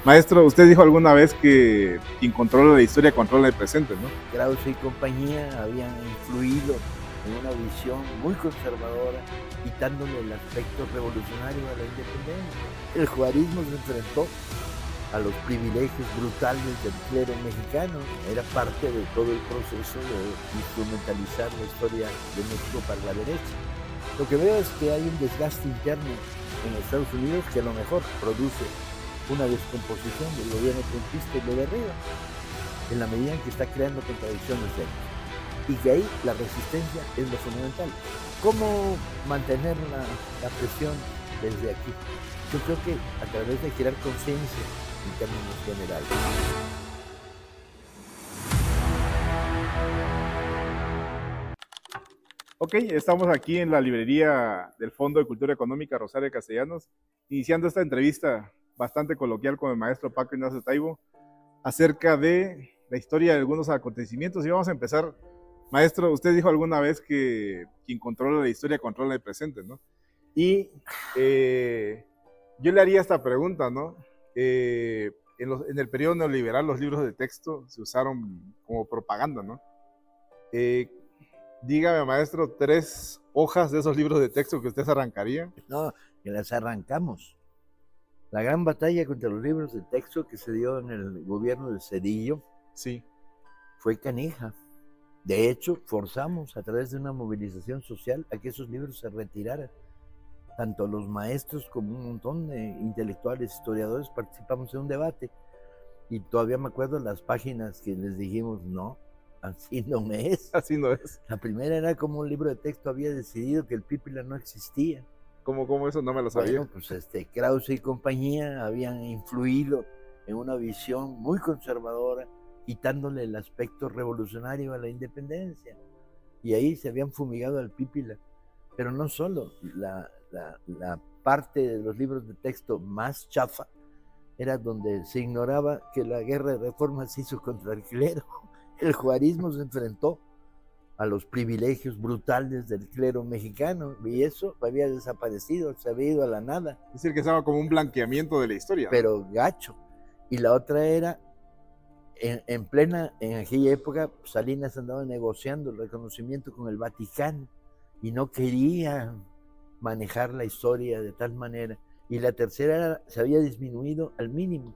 Maestro, usted dijo alguna vez que quien controla la historia controla el presente, ¿no? Krause y compañía habían influido en una visión muy conservadora, quitándole el aspecto revolucionario a la independencia. El juarismo se enfrentó a los privilegios brutales del clero mexicano. Era parte de todo el proceso de instrumentalizar la historia de México para la derecha. Lo que veo es que hay un desgaste interno en Estados Unidos que a lo mejor produce una descomposición del gobierno trumpista y lo derriba, en la medida en que está creando contradicciones dentro. Y que ahí la resistencia es lo fundamental. ¿Cómo mantener la presión desde aquí? Yo creo que a través de crear conciencia en términos generales. Ok, estamos aquí en la librería del Fondo de Cultura Económica Rosario Castellanos, iniciando esta entrevista bastante coloquial con el maestro Paco Ignacio Taibo acerca de la historia de algunos acontecimientos. Y vamos a empezar. Maestro, usted dijo alguna vez que quien controla la historia controla el presente, ¿no? Y yo le haría esta pregunta, ¿no? En el periodo neoliberal los libros de texto se usaron como propaganda, ¿no? Dígame, maestro, 3 hojas de esos libros de texto que usted se arrancaría. No, que las arrancamos. La gran batalla contra los libros de texto que se dio en el gobierno de Cedillo Sí. fue canija. De hecho, forzamos a través de una movilización social a que esos libros se retiraran. Tanto los maestros como un montón de intelectuales, historiadores, participamos en un debate. Y todavía me acuerdo las páginas que les dijimos, no, así no es. Así no es. La primera era como un libro de texto había decidido que el Pípila no existía. ¿Cómo eso? No me lo sabía. Bueno, pues Krause y compañía habían influido en una visión muy conservadora, quitándole el aspecto revolucionario a la independencia. Y ahí se habían fumigado al Pípila. Pero no solo, la parte de los libros de texto más chafa era donde se ignoraba que la guerra de reforma se hizo contra el clero. El juarismo se enfrentó a los privilegios brutales del clero mexicano y eso había desaparecido, se había ido a la nada. Es decir, que estaba como un blanqueamiento de la historia, ¿no? Pero gacho. Y la otra era, en aquella época, Salinas andaba negociando el reconocimiento con el Vaticano y no quería manejar la historia de tal manera. Y la tercera era, se había disminuido al mínimo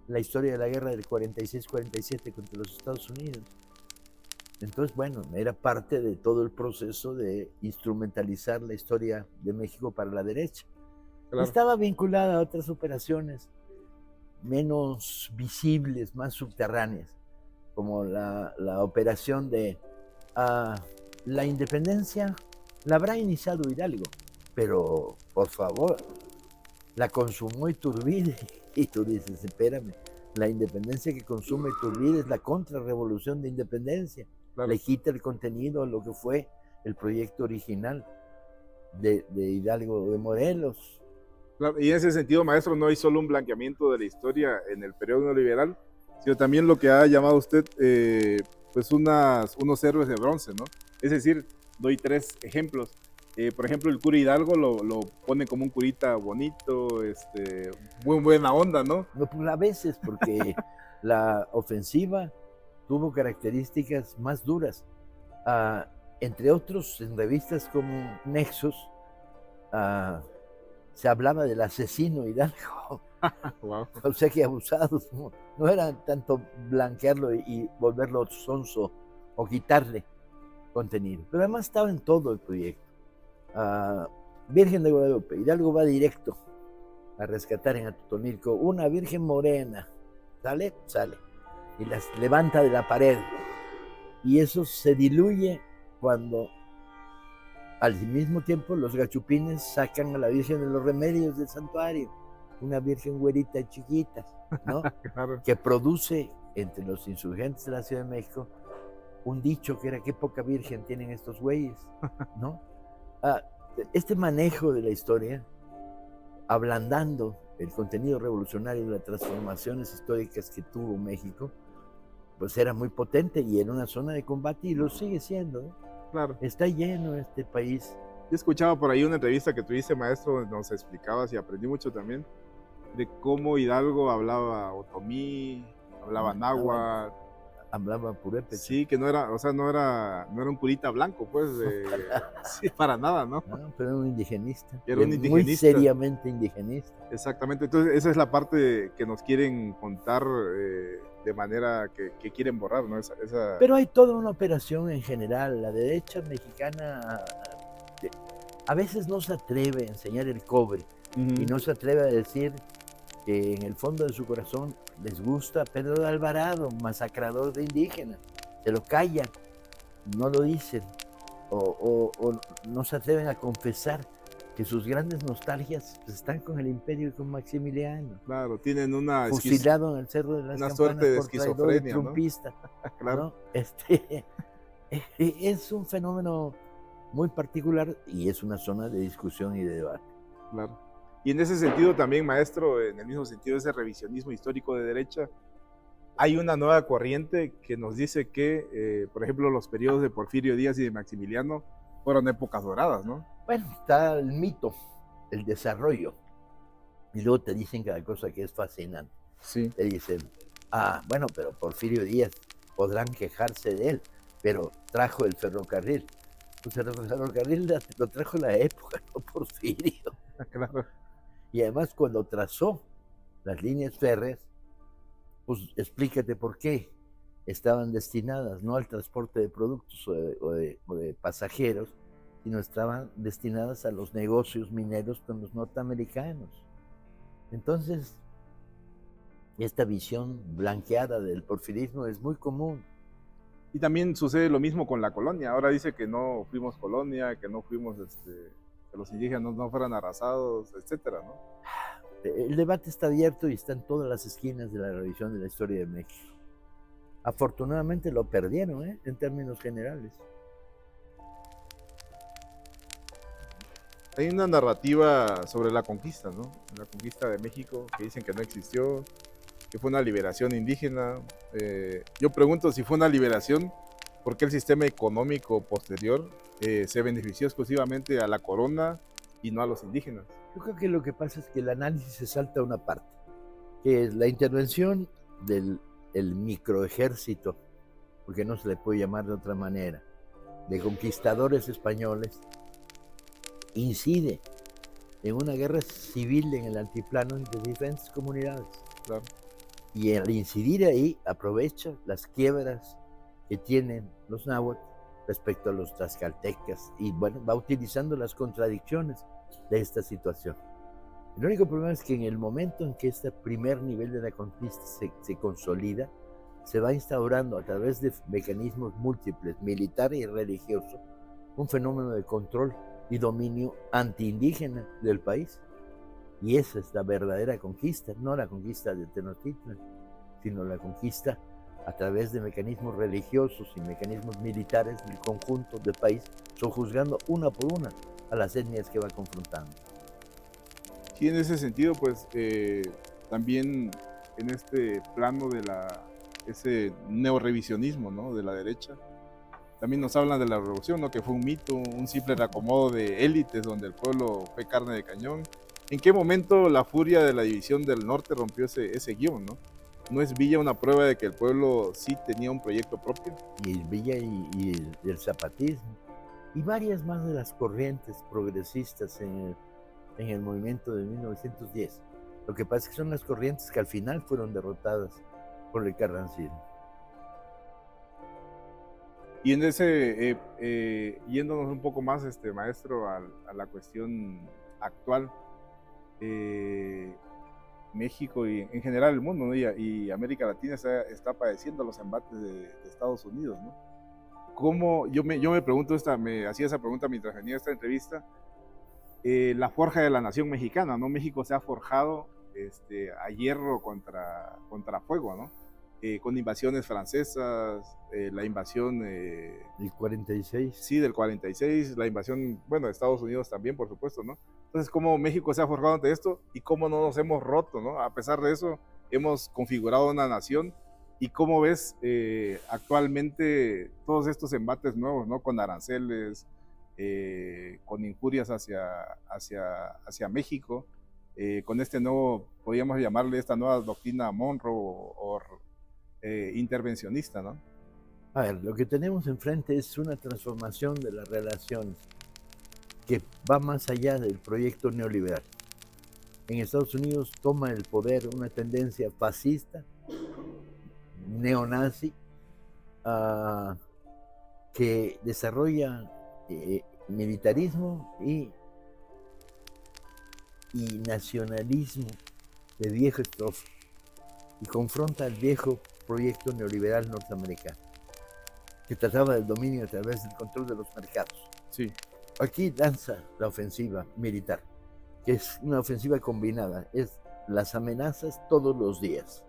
la historia de la guerra del 46-47 contra los Estados Unidos. Entonces, bueno, era parte de todo el proceso de instrumentalizar la historia de México para la derecha. Claro. Estaba vinculada a otras operaciones menos visibles, más subterráneas, como la operación de la independencia la habrá iniciado Hidalgo, pero por favor, la consumó Iturbide. Y tú dices, espérame, la independencia que consume Iturbide es la contrarrevolución de independencia. Claro. Le quita el contenido a lo que fue el proyecto original de Hidalgo de Morelos. Claro, y en ese sentido, maestro, no hay solo un blanqueamiento de la historia en el periodo neoliberal, sino también lo que ha llamado usted, pues unos héroes de bronce, ¿no? Es decir, doy 3 ejemplos. Por ejemplo, el cura Hidalgo lo pone como un curita bonito, muy buena onda, ¿no? No, pues a veces, porque la ofensiva tuvo características más duras. Entre otros, en revistas como Nexos, se hablaba del asesino Hidalgo. Wow. O sea que abusados, no era tanto blanquearlo y volverlo sonso o quitarle contenido, pero además estaba en todo el proyecto. Virgen de Guadalupe, Hidalgo va directo a rescatar en Atotonilco una virgen morena, sale, y las levanta de la pared, y eso se diluye cuando al mismo tiempo los gachupines sacan a la Virgen de los Remedios del santuario, una virgen güerita chiquita, ¿no? Claro. Que produce entre los insurgentes de la Ciudad de México un dicho que era qué poca virgen tienen estos güeyes, ¿no? Este manejo de la historia, ablandando el contenido revolucionario de las transformaciones históricas que tuvo México, pues era muy potente y era una zona de combate y lo sigue siendo, ¿eh? Claro. Está lleno este país. Yo escuchaba por ahí una entrevista que tuviste, maestro, donde nos explicabas y aprendí mucho también, de cómo Hidalgo hablaba otomí, hablaba náhuatl. Hablaba purépecha. Sí, que no era, o sea, no era un curita blanco, pues, sí, para nada, ¿no? No, pero era un indigenista. Era un Muy indigenista. seriamente indigenista. Exactamente, entonces esa es la parte que nos quieren contar de manera que quieren borrar, ¿no? Pero hay toda una operación en general. La derecha mexicana a veces no se atreve a enseñar el cobre y no se atreve a decir que en el fondo de su corazón les gusta Pedro de Alvarado, masacrador de indígenas. Se lo callan, no lo dicen, o no se atreven a confesar que sus grandes nostalgias pues, están con el imperio y con Maximiliano. Claro, tienen una fusilado en el Cerro de las una Campanas suerte de por traidor y esquizofrenia, trumpista. ¿no? Claro. ¿No? Es un fenómeno muy particular y es una zona de discusión y de debate. Claro. Y en ese sentido también, maestro, en el mismo sentido de ese revisionismo histórico de derecha, hay una nueva corriente que nos dice que, por ejemplo, los periodos de Porfirio Díaz y de Maximiliano fueron épocas doradas, ¿no? Bueno, está el mito, el desarrollo, y luego te dicen cada cosa que es fascinante. Sí. Te dicen, bueno, pero Porfirio Díaz, podrán quejarse de él, pero trajo el ferrocarril. Pues el ferrocarril lo trajo la época, no Porfirio. Claro. Y además cuando trazó las líneas férreas, pues explícate por qué estaban destinadas no al transporte de productos o de pasajeros, sino estaban destinadas a los negocios mineros con los norteamericanos. Entonces, esta visión blanqueada del porfirismo es muy común. Y también sucede lo mismo con la colonia. Ahora dice que no fuimos colonia, que no fuimos, que los indígenas no fueran arrasados, etcétera, ¿no? El debate está abierto y está en todas las esquinas de la revisión de la historia de México. Afortunadamente lo perdieron, en términos generales. Hay una narrativa sobre la conquista, ¿no? La conquista de México, que dicen que no existió, que fue una liberación indígena. Yo pregunto si fue una liberación, ¿por qué el sistema económico posterior se benefició exclusivamente a la corona y no a los indígenas? Yo creo que lo que pasa es que el análisis se salta a una parte, que es la intervención del microejército, porque no se le puede llamar de otra manera, de conquistadores españoles, incide en una guerra civil en el altiplano de diferentes comunidades. Claro. Y al incidir ahí, aprovecha las quiebras que tienen los náhuatl respecto a los tlaxcaltecas y bueno, va utilizando las contradicciones de esta situación. El único problema es que en el momento en que este primer nivel de la conquista se consolida, se va instaurando a través de mecanismos múltiples, militar y religioso, un fenómeno de control y dominio antiindígena del país. Y esa es la verdadera conquista, no la conquista de Tenochtitlan, sino la conquista a través de mecanismos religiosos y mecanismos militares del conjunto del país, sojuzgando una por una a las etnias que va confrontando. Sí, en ese sentido, pues también en este plano de ese neorevisionismo, ¿no? De la derecha, también nos hablan de la revolución, ¿no? Que fue un mito, un simple reacomodo de élites donde el pueblo fue carne de cañón. ¿En qué momento la furia de la división del norte rompió ese guión, ¿no? ¿No es Villa una prueba de que el pueblo sí tenía un proyecto propio? Y Villa y el zapatismo, y varias más de las corrientes progresistas en el movimiento de 1910. Lo que pasa es que son las corrientes que al final fueron derrotadas por el carrancismo. Y en ese, yéndonos un poco más, maestro, a la cuestión actual, México y en general el mundo, ¿no? y América Latina está padeciendo los embates de Estados Unidos, ¿no? ¿Cómo? Yo me pregunto, me hacía esa pregunta mientras venía esta entrevista, la forja de la nación mexicana, ¿no? México se ha forjado a hierro contra fuego, ¿no? Con invasiones francesas, la invasión... del 46. Sí, del 46, la invasión, bueno, de Estados Unidos también, por supuesto, ¿no? Entonces, ¿cómo México se ha forjado ante esto y cómo no nos hemos roto, ¿no? A pesar de eso, hemos configurado una nación. ¿Y cómo ves actualmente todos estos embates nuevos, ¿no? Con aranceles, con injurias hacia México, con este nuevo podríamos llamarle esta nueva doctrina Monroe o intervencionista, ¿no? A ver, lo que tenemos enfrente es una transformación de las relaciones que va más allá del proyecto neoliberal. En Estados Unidos toma el poder una tendencia fascista, neonazi, que desarrolla militarismo y nacionalismo de vieja estrofa y confronta el viejo proyecto neoliberal norteamericano que trataba del dominio a través del control de los mercados. Sí. Aquí lanza la ofensiva militar, que es una ofensiva combinada, es las amenazas todos los días.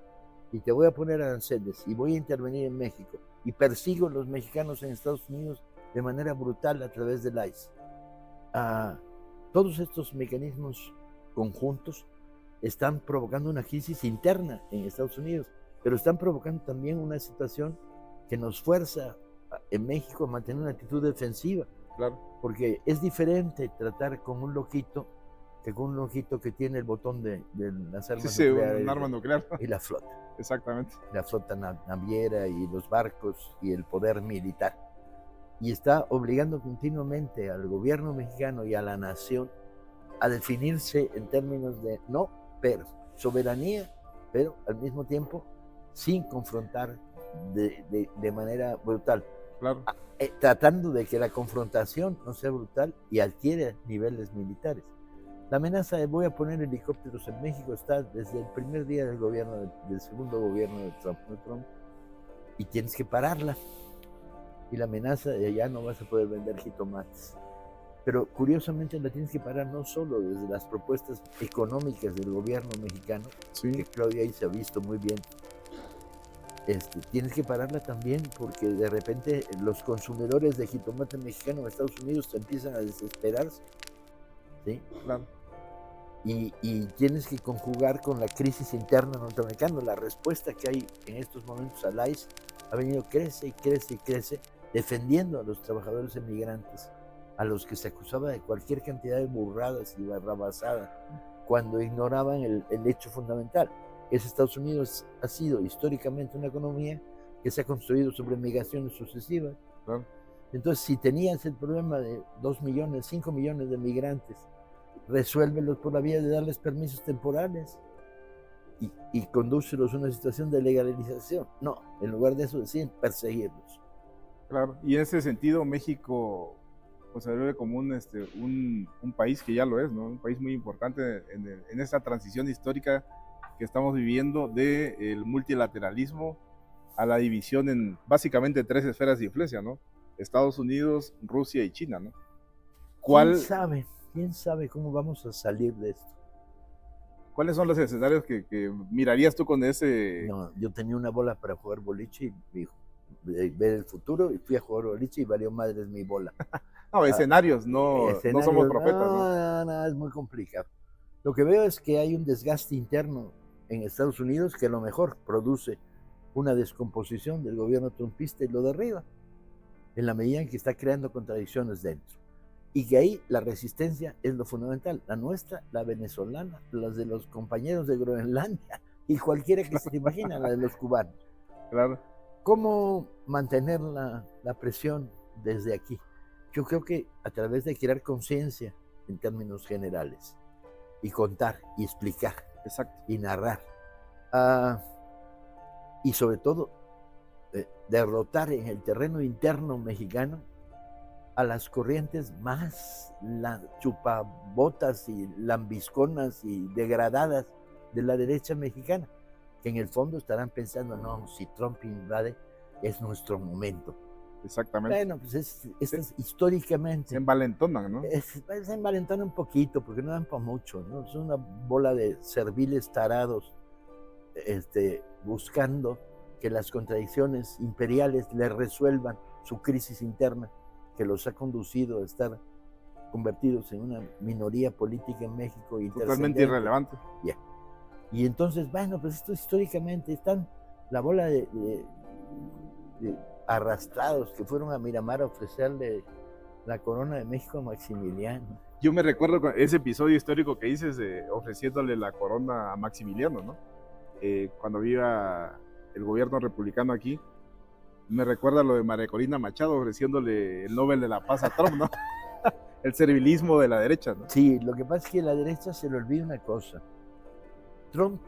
Y te voy a poner aranceles y voy a intervenir en México y persigo a los mexicanos en Estados Unidos de manera brutal a través del ICE. Todos estos mecanismos conjuntos están provocando una crisis interna en Estados Unidos, pero están provocando también una situación que nos fuerza en México a mantener una actitud defensiva. Claro. Porque es diferente tratar con un loquito que con un loquito que tiene el botón de las armas nucleares. Un arma nuclear. Y la flota. Exactamente. La flota naviera y los barcos y el poder militar. Y está obligando continuamente al gobierno mexicano y a la nación a definirse en términos de no, pero soberanía, pero al mismo tiempo sin confrontar de manera brutal. Claro. Tratando de que la confrontación no sea brutal y adquiere niveles militares. La amenaza de voy a poner helicópteros en México está desde el primer día del gobierno, del segundo gobierno de Trump, y tienes que pararla. Y la amenaza de ya no vas a poder vender jitomates. Pero curiosamente la tienes que parar no solo desde las propuestas económicas del gobierno mexicano, sí, que Claudia ahí se ha visto muy bien. Tienes que pararla también porque de repente los consumidores de jitomate mexicano en Estados Unidos te empiezan a desesperarse, ¿sí? Claro. Y tienes que conjugar con la crisis interna norteamericana. La respuesta que hay en estos momentos al ICE ha venido crece y crece y crece, defendiendo a los trabajadores emigrantes, a los que se acusaba de cualquier cantidad de burradas y barrabasadas, cuando ignoraban el hecho fundamental. Estados Unidos ha sido históricamente una economía que se ha construido sobre migraciones sucesivas. Claro. Entonces, si tenías el problema de 2 millones, 5 millones de migrantes, resuélvelos por la vía de darles permisos temporales y condúcelos a una situación de legalización. No, en lugar de eso deciden perseguirlos. Claro, y en ese sentido México pues se ve como un país que ya lo es, ¿no? Un país muy importante en esta transición histórica que estamos viviendo del multilateralismo a la división en básicamente 3 esferas de influencia, ¿no? Estados Unidos, Rusia y China, ¿no? ¿Quién sabe cómo vamos a salir de esto? ¿Cuáles son los escenarios que mirarías tú con ese...? No, yo tenía una bola para jugar boliche y ver el futuro y fui a jugar boliche y valió madres mi bola. No, escenarios, no somos profetas, ¿no? No, es muy complicado. Lo que veo es que hay un desgaste interno en Estados Unidos que a lo mejor produce una descomposición del gobierno trumpista y lo derriba, en la medida en que está creando contradicciones dentro. Y que ahí la resistencia es lo fundamental, la nuestra, la venezolana, las de los compañeros de Groenlandia y cualquiera que se te imagina, la de los cubanos. Claro. ¿Cómo mantener la presión desde aquí? Yo creo que a través de crear conciencia en términos generales y contar y explicar. Exacto. Y narrar. Y sobre todo, derrotar en el terreno interno mexicano a las corrientes más chupabotas y lambisconas y degradadas de la derecha mexicana, que en el fondo estarán pensando, no, si Trump invade, es nuestro momento. Exactamente. Bueno, pues es históricamente. Se envalentonan, ¿no? Se envalentonan un poquito, porque no dan para mucho, ¿no? Es una bola de serviles tarados, buscando que las contradicciones imperiales le resuelvan su crisis interna, que los ha conducido a estar convertidos en una minoría política en México. Totalmente irrelevante. Yeah. Y entonces, bueno, pues esto históricamente están la bola de arrastrados que fueron a Miramar a ofrecerle la corona de México a Maximiliano. Yo me recuerdo con ese episodio histórico que dices, ofreciéndole la corona a Maximiliano, ¿no? Cuando viva el gobierno republicano aquí, me recuerda lo de María Corina Machado ofreciéndole el Nobel de la Paz a Trump, ¿no? El servilismo de la derecha, ¿no? Sí, lo que pasa es que a la derecha se le olvida una cosa. Trump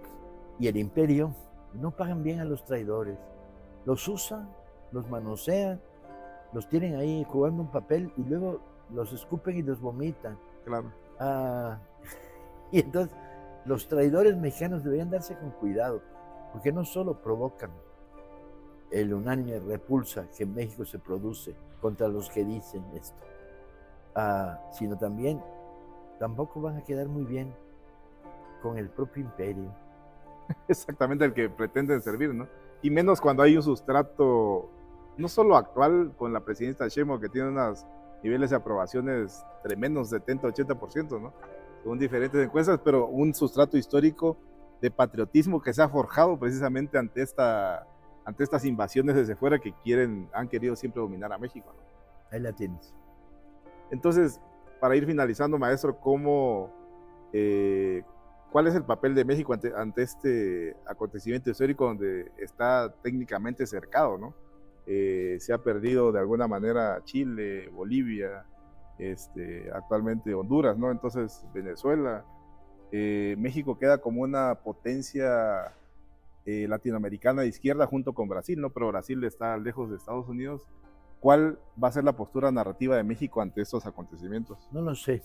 y el imperio no pagan bien a los traidores. Los usan, los manosean, los tienen ahí jugando un papel y luego los escupen y los vomitan. Claro. Y entonces los traidores mexicanos deberían darse con cuidado, porque no solo provocan el unánime repulsa que en México se produce contra los que dicen esto, sino también tampoco van a quedar muy bien con el propio imperio. Exactamente, el que pretenden servir, ¿no? Y menos cuando hay un sustrato, no solo actual con la presidenta Sheinbaum, que tiene unos niveles de aprobaciones tremendos, 70-80%, ¿no? Según diferentes encuestas, pero un sustrato histórico de patriotismo que se ha forjado precisamente ante estas invasiones desde fuera que han querido siempre dominar a México, ¿no? Ahí la tienes. Entonces, para ir finalizando, maestro, ¿cuál es el papel de México ante este acontecimiento histórico donde está técnicamente cercado, ¿no? Se ha perdido de alguna manera Chile, Bolivia, actualmente Honduras, ¿no? Entonces Venezuela. México queda como una potencia latinoamericana de izquierda junto con Brasil, ¿no? Pero Brasil está lejos de Estados Unidos. ¿Cuál va a ser la postura narrativa de México ante estos acontecimientos? No lo sé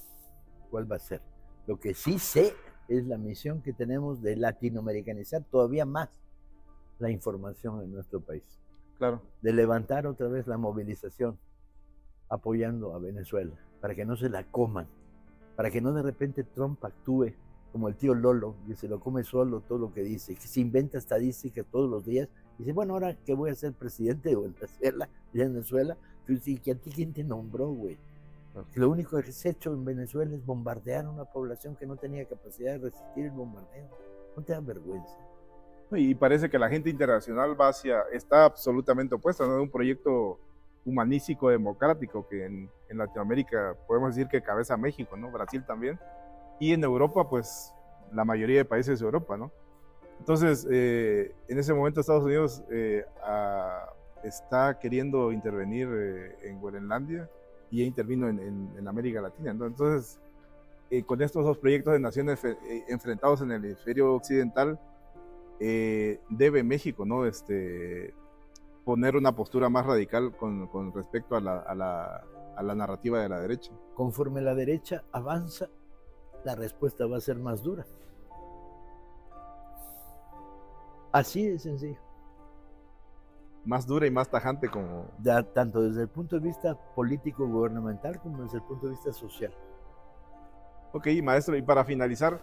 cuál va a ser. Lo que sí sé es la misión que tenemos de latinoamericanizar todavía más la información en nuestro país. Claro. De levantar otra vez la movilización apoyando a Venezuela, para que no se la coman, para que no de repente Trump actúe como el tío Lolo, que se lo come solo todo lo que dice, que se inventa estadísticas todos los días, y dice, bueno, ahora que voy a ser presidente de Venezuela, pues, ¿y que a ti quién te nombró, güey? Que lo único que has hecho en Venezuela es bombardear a una población que no tenía capacidad de resistir el bombardeo. No te da vergüenza. Y parece que la gente internacional está absolutamente opuesta, ¿no? De un proyecto humanístico democrático que en Latinoamérica podemos decir que cabeza México, ¿no? Brasil también. Y en Europa, pues la mayoría de países de Europa, ¿no? Entonces, en ese momento Estados Unidos está queriendo intervenir en Groenlandia y ya intervino en América Latina, ¿no? Entonces, con estos dos proyectos de naciones enfrentados en el hemisferio occidental, debe México, ¿no? Poner una postura más radical con respecto a la narrativa de la derecha. Conforme la derecha avanza, la respuesta va a ser más dura. Así de sencillo. Más dura y más tajante como... Tanto desde el punto de vista político gubernamental como desde el punto de vista social. Ok, maestro, y para finalizar,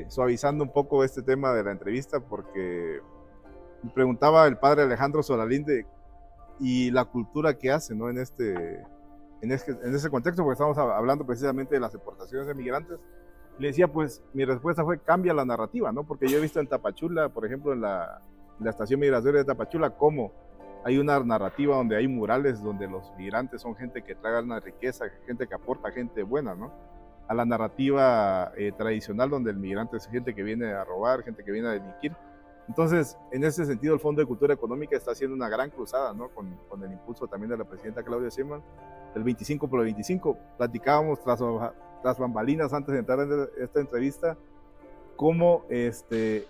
suavizando un poco este tema de la entrevista, porque me preguntaba el padre Alejandro Solalinde y la cultura que hace, ¿no? en ese contexto, porque estamos hablando precisamente de las exportaciones de migrantes. Le decía, pues, mi respuesta fue, cambia la narrativa, ¿no? Porque yo he visto en Tapachula, por ejemplo, en la estación migratoria de Tapachula, cómo hay una narrativa donde hay murales donde los migrantes son gente que trae una riqueza, gente que aporta, gente buena, ¿no? A la narrativa tradicional donde el migrante es gente que viene a robar, gente que viene a delinquir. Entonces, en ese sentido, el Fondo de Cultura Económica está haciendo una gran cruzada, ¿no? Con el impulso también de la presidenta Claudia Sheinbaum, el 25 por el 25. Platicábamos tras bambalinas antes de entrar en esta entrevista, cómo este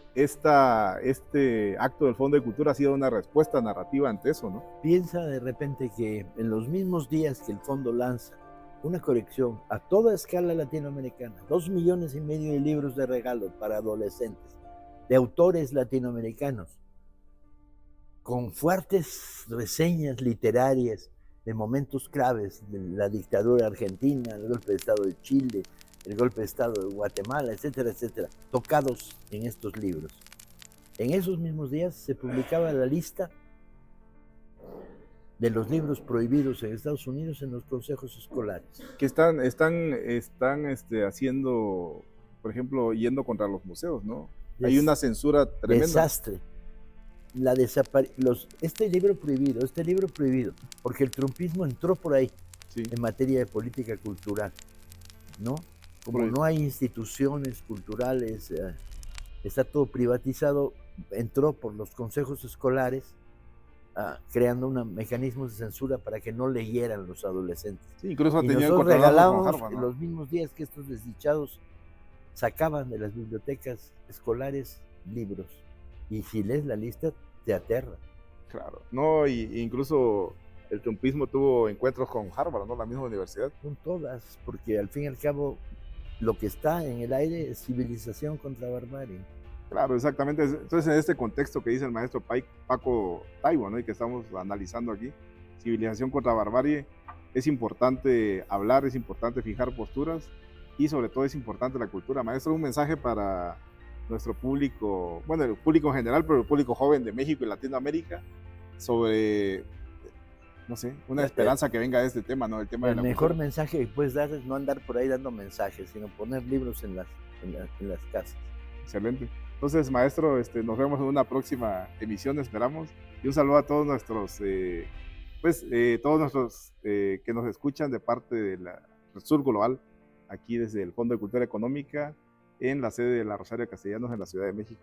acto del Fondo de Cultura ha sido una respuesta narrativa ante eso, ¿no? Piensa de repente que en los mismos días que el fondo lanza una colección a toda escala latinoamericana, 2,5 millones de libros de regalo para adolescentes, de autores latinoamericanos, con fuertes reseñas literarias de momentos claves de la dictadura argentina, el golpe de Estado de Chile, el golpe de Estado de Guatemala, etcétera, etcétera, tocados en estos libros. En esos mismos días se publicaba la lista de los libros prohibidos en Estados Unidos en los consejos escolares. Que están haciendo, por ejemplo, yendo contra los museos, ¿no? Hay una censura tremenda. Desastre. Este libro prohibido, porque el trumpismo entró por ahí. Sí. en materia de política cultural, ¿no? Como Pues, no hay instituciones culturales, está todo privatizado, entró por los consejos escolares, creando mecanismos de censura para que no leyeran los adolescentes. sí, incluso ha Y tenido nosotros encontronazos con regalábamos Harvard, ¿no? los mismos días que estos desdichados sacaban de las bibliotecas escolares libros. Y si lees la lista, te aterra. Claro, no, y incluso el trumpismo tuvo encuentros con Harvard, ¿no? La misma universidad. Son todas, porque al fin y al cabo lo que está en el aire es civilización contra barbarie. Claro, exactamente. Entonces, en este contexto que dice el maestro Paco Taibo, ¿no? Y que estamos analizando aquí, civilización contra barbarie, es importante hablar, es importante fijar posturas y sobre todo es importante la cultura. Maestro, un mensaje para nuestro público, bueno, el público en general, pero el público joven de México y Latinoamérica, sobre, no sé, una esperanza que venga de este tema, ¿no? El tema de El la mejor cultura. mensaje que puedes dar es no andar por ahí dando mensajes, sino poner libros en las casas. Excelente. Entonces, maestro, nos vemos en una próxima emisión, esperamos. Y un saludo a todos nuestros, todos nuestros que nos escuchan de parte del Sur Global, aquí desde el Fondo de Cultura Económica, en la sede de la Rosario Castellanos en la Ciudad de México.